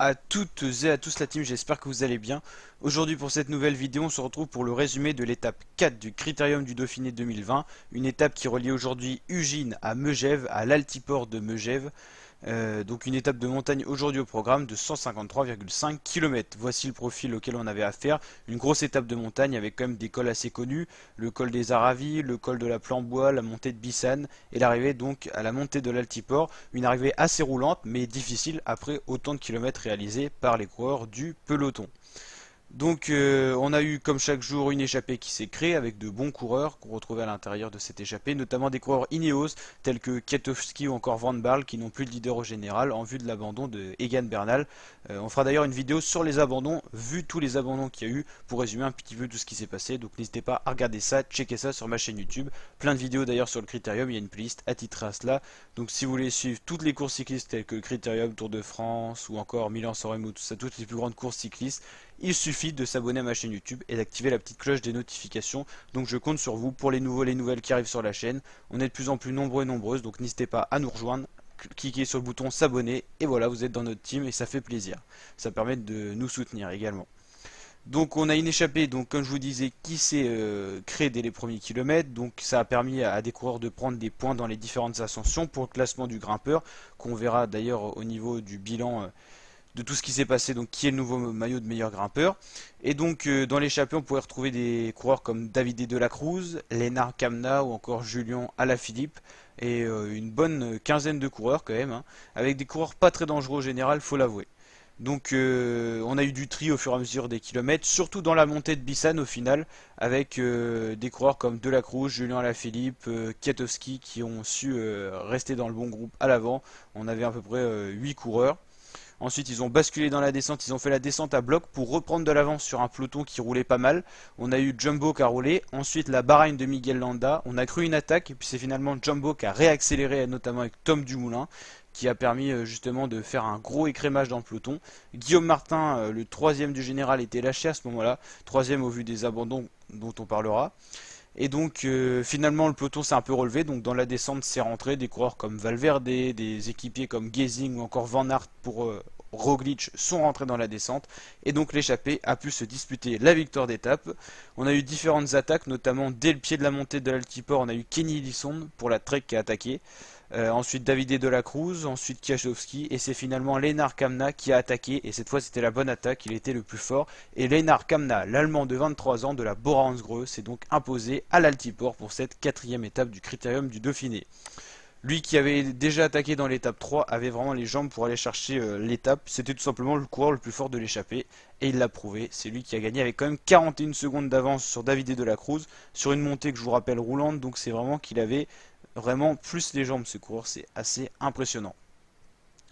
à toutes et à tous la team, j'espère que vous allez bien. Aujourd'hui pour cette nouvelle vidéo, on se retrouve pour le résumé de l'étape 4 du Critérium du Dauphiné 2020. Une étape qui relie aujourd'hui Ugine à Megève, à l'altiport de Megève. Donc une étape de montagne aujourd'hui au programme de 153,5 km. Voici le profil auquel on avait affaire. Une grosse étape de montagne avec quand même des cols assez connus. Le col des Aravis, le col de la Plambois, la montée de Bissane et l'arrivée donc à la montée de l'altiport. Une arrivée assez roulante mais difficile après autant de kilomètres réalisés par les coureurs du peloton. Donc on a eu comme chaque jour une échappée qui s'est créée avec de bons coureurs qu'on retrouvait à l'intérieur de cette échappée, notamment des coureurs Ineos tels que Kwiatkowski ou encore Van Baarle qui n'ont plus de leader au général en vue de l'abandon de Egan Bernal. On fera d'ailleurs une vidéo sur les abandons, vu tous les abandons qu'il y a eu, pour résumer un petit peu tout ce qui s'est passé. Donc n'hésitez pas à regarder ça, checker ça sur ma chaîne YouTube. Plein de vidéos d'ailleurs sur le Critérium, il y a une playlist attitrée à cela. Donc si vous voulez suivre toutes les courses cyclistes telles que le Critérium, Tour de France ou encore Milan-San Remo, tout ça, toutes les plus grandes courses cyclistes, il suffit de s'abonner à ma chaîne YouTube et d'activer la petite cloche des notifications. Donc je compte sur vous pour les nouveaux, les nouvelles qui arrivent sur la chaîne. On est de plus en plus nombreux et nombreuses, donc n'hésitez pas à nous rejoindre. Cliquez sur le bouton s'abonner et voilà, vous êtes dans notre team et ça fait plaisir. Ça permet de nous soutenir également. Donc on a une échappée, donc comme je vous disais, qui s'est créée dès les premiers kilomètres. Donc ça a permis à des coureurs de prendre des points dans les différentes ascensions pour le classement du grimpeur, qu'on verra d'ailleurs au niveau du bilan de tout ce qui s'est passé, donc qui est le nouveau maillot de meilleur grimpeur. Et donc dans l'échappée on pourrait retrouver des coureurs comme Davide de la Cruz, Lennart Kamna ou encore Julien Alaphilippe, et une bonne quinzaine de coureurs quand même, hein, avec des coureurs pas très dangereux au général, faut l'avouer. Donc on a eu du tri au fur et à mesure des kilomètres, surtout dans la montée de Bissane au final, avec des coureurs comme Delacruz, Julien Alaphilippe, Kwiatkowski qui ont su rester dans le bon groupe à l'avant. On avait à peu près 8 coureurs. Ensuite, ils ont basculé dans la descente, ils ont fait la descente à bloc pour reprendre de l'avance sur un peloton qui roulait pas mal. On a eu Jumbo qui a roulé, ensuite la Bahreïn de Miguel Landa, on a cru une attaque, et puis c'est finalement Jumbo qui a réaccéléré, notamment avec Tom Dumoulin, qui a permis justement de faire un gros écrémage dans le peloton. Guillaume Martin, le troisième du général, était lâché à ce moment-là, troisième au vu des abandons dont on parlera. Et donc finalement le peloton s'est un peu relevé, donc dans la descente c'est rentré des coureurs comme Valverde, des équipiers comme Gezing ou encore Van Aert pour Roglic sont rentrés dans la descente, et donc l'échappée a pu se disputer la victoire d'étape. On a eu différentes attaques, notamment dès le pied de la montée de l'altiport, on a eu Kenny Elissonde pour la Trek qui a attaqué. Ensuite Davide de la Cruz, ensuite Kwiatkowski, et c'est finalement Lennart Kamna qui a attaqué, et cette fois c'était la bonne attaque, il était le plus fort, et Lennart Kamna, l'allemand de 23 ans de la Bora Hansgrohe, s'est donc imposé à l'altiport pour cette quatrième étape du Critérium du Dauphiné. Lui qui avait déjà attaqué dans l'étape 3 avait vraiment les jambes pour aller chercher l'étape, c'était tout simplement le coureur le plus fort de l'échappée, et il l'a prouvé, c'est lui qui a gagné avec quand même 41 secondes d'avance sur Davide de la Cruz, sur une montée que je vous rappelle roulante, donc c'est vraiment qu'il avait vraiment plus les jambes ce coureur, c'est assez impressionnant.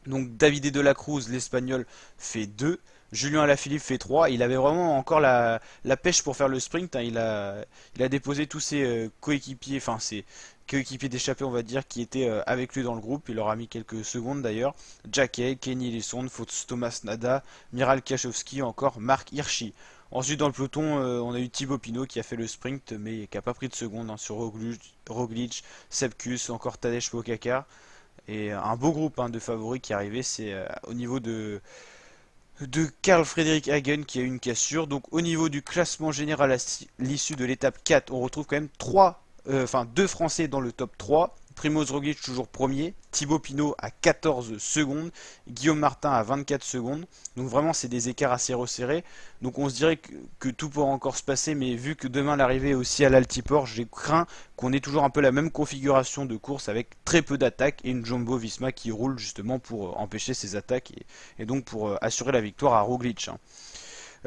Donc Davide de la Cruz, l'espagnol, fait 2. Julien Alaphilippe fait 3. Il avait vraiment encore la pêche pour faire le sprint, hein. Il a déposé tous ses coéquipiers, enfin ses coéquipiers d'échappée on va dire, qui étaient avec lui dans le groupe. Il leur a mis quelques secondes d'ailleurs. Jack Hay, Kenny Elissonde, Fausto Thomas Nada, Miral Kwiatkowski, encore Marc Hirschi. Ensuite dans le peloton, on a eu Thibaut Pinot qui a fait le sprint mais qui n'a pas pris de seconde, hein, sur Roglic, Sepkus, encore Tadej Pogačar. Et un beau groupe, hein, de favoris qui est arrivé, c'est au niveau de Carl Fredrik Hagen qui a eu une cassure. Donc au niveau du classement général à l'issue de l'étape 4, on retrouve quand même deux Français dans le top 3. Primoz Roglic toujours premier, Thibaut Pinot à 14 secondes, Guillaume Martin à 24 secondes. Donc vraiment c'est des écarts assez resserrés. Donc on se dirait que tout pourra encore se passer, mais vu que demain l'arrivée est aussi à l'altiport, j'ai craint qu'on ait toujours un peu la même configuration de course avec très peu d'attaques et une Jumbo Visma qui roule justement pour empêcher ces attaques et donc pour assurer la victoire à Roglic, hein.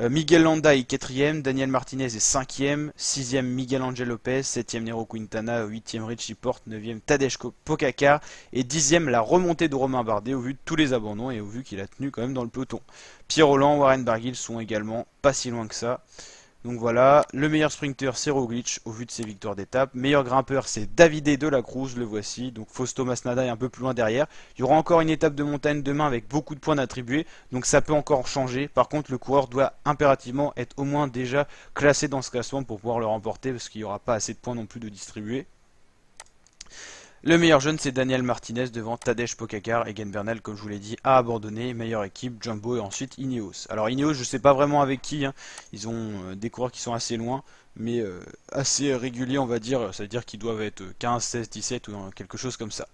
Miguel Landa est 4ème, Daniel Martinez est 5ème, 6ème Miguel Angel Lopez, 7ème Nero Quintana, 8ème Richie Porte, 9ème Tadej Pogačar et 10ème la remontée de Romain Bardet au vu de tous les abandons et au vu qu'il a tenu quand même dans le peloton. Pierre Rolland, Warren Barguil sont également pas si loin que ça. Donc voilà, le meilleur sprinter c'est Roglic au vu de ses victoires d'étape. Meilleur grimpeur c'est Davide de la Cruz, le voici. Donc Fausto Masnada est un peu plus loin derrière. Il y aura encore une étape de montagne demain avec beaucoup de points d'attribuer. Donc ça peut encore changer. Par contre le coureur doit impérativement être au moins déjà classé dans ce classement pour pouvoir le remporter, parce qu'il n'y aura pas assez de points non plus de distribuer. Le meilleur jeune, c'est Daniel Martinez devant Tadej Pogacar. Egan Bernal, comme je vous l'ai dit, a abandonné. Meilleure équipe, Jumbo et ensuite Ineos. Alors Ineos, je sais pas vraiment avec qui, hein. Ils ont des coureurs qui sont assez loin, mais assez réguliers, on va dire. Ça veut dire qu'ils doivent être 15, 16, 17 ou quelque chose comme ça.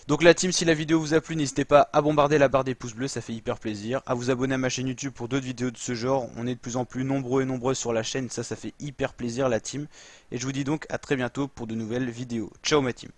Donc la team, si la vidéo vous a plu, n'hésitez pas à bombarder la barre des pouces bleus, ça fait hyper plaisir. À vous abonner à ma chaîne YouTube pour d'autres vidéos de ce genre. On est de plus en plus nombreux et nombreuses sur la chaîne, ça fait hyper plaisir la team. Et je vous dis donc à très bientôt pour de nouvelles vidéos. Ciao ma team.